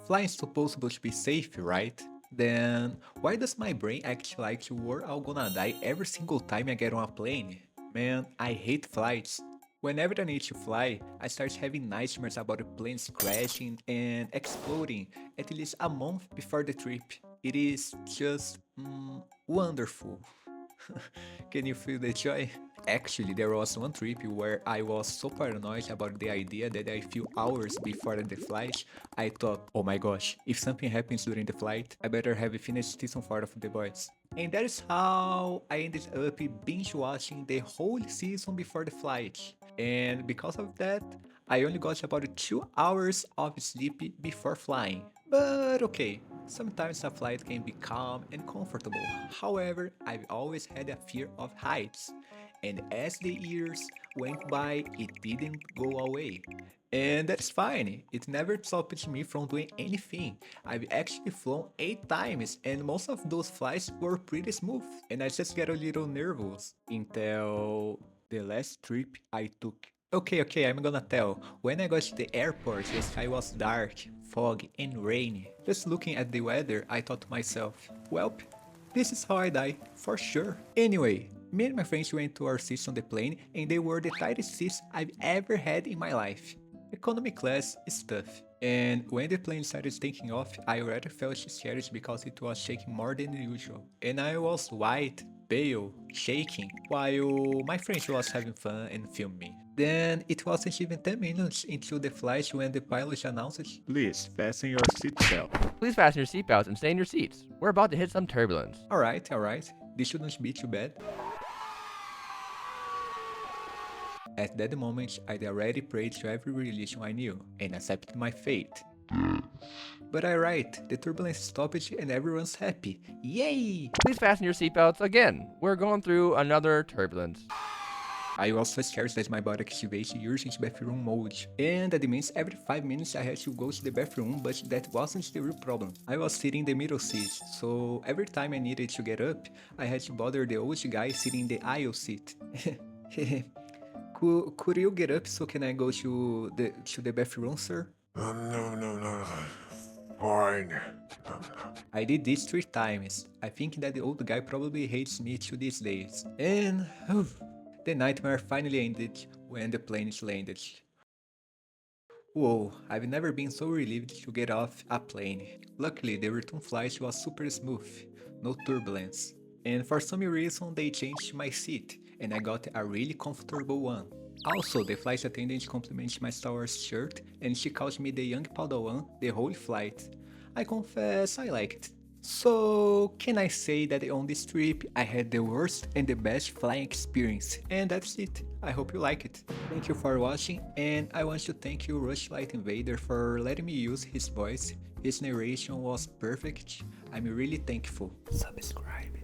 Flying's supposed to be safe, right? Then why does my brain act like we're all gonna die every single time I get on a plane? Man, I hate flights. Whenever I need to fly, I start having nightmares about the planes crashing and exploding at least a month before the trip. It is just wonderful. Can you feel the joy? Actually, there was one trip where I was so paranoid about the idea that a few hours before the flight, I thought, oh my gosh, if something happens during the flight, I better have finished season 4 of The Boys. And that is how I ended up binge watching the whole season before the flight. And because of that, I only got about 2 hours of sleep before flying. But okay, sometimes a flight can be calm and comfortable. However, I've always had a fear of heights. And as the years went by, it didn't go away. And that's fine, it never stopped me from doing anything. I've actually flown 8 times, and most of those flights were pretty smooth. And I just get a little nervous until the last trip I took. Okay, I'm gonna tell. When I got to the airport, the sky was dark, foggy, and rainy. Just looking at the weather, I thought to myself, well, this is how I die, for sure. Anyway, me and my friends went to our seats on the plane, and they were the tightest seats I've ever had in my life. Economy class is tough. And when the plane started taking off, I already felt scared because it was shaking more than usual. And I was white, pale, shaking, while my friends was having fun and filming. Then it wasn't even 10 minutes into the flight when the pilot announced, please fasten your seatbelt. Please fasten your seatbelts and stay in your seats. We're about to hit some turbulence. Alright, this shouldn't be too bad. At that moment, I'd already prayed to every religion I knew and accepted my fate. But alright, the turbulence stopped and everyone's happy. Yay! Please fasten your seatbelts again. We're going through another turbulence. I was so scared that my body activated urgent bathroom mode. And that means every 5 minutes I had to go to the bathroom, but that wasn't the real problem. I was sitting in the middle seat, so every time I needed to get up, I had to bother the old guy sitting in the aisle seat. Could you get up so can I go to the bathroom, sir? No. Fine. I did this 3 times. I think that the old guy probably hates me to these days. And the nightmare finally ended when the plane landed. Whoa, I've never been so relieved to get off a plane. Luckily, the return flight was super smooth, no turbulence. And for some reason, they changed my seat, and I got a really comfortable one. Also, the flight attendant complimented my Star Wars shirt, and she called me the young Padawan the whole flight. I confess I liked it. So, can I say that on this trip I had the worst and the best flying experience? And that's it. I hope you like it. Thank you for watching, and I want to thank you Rushlight Invader for letting me use his voice. His narration was perfect. I'm really thankful. Subscribe.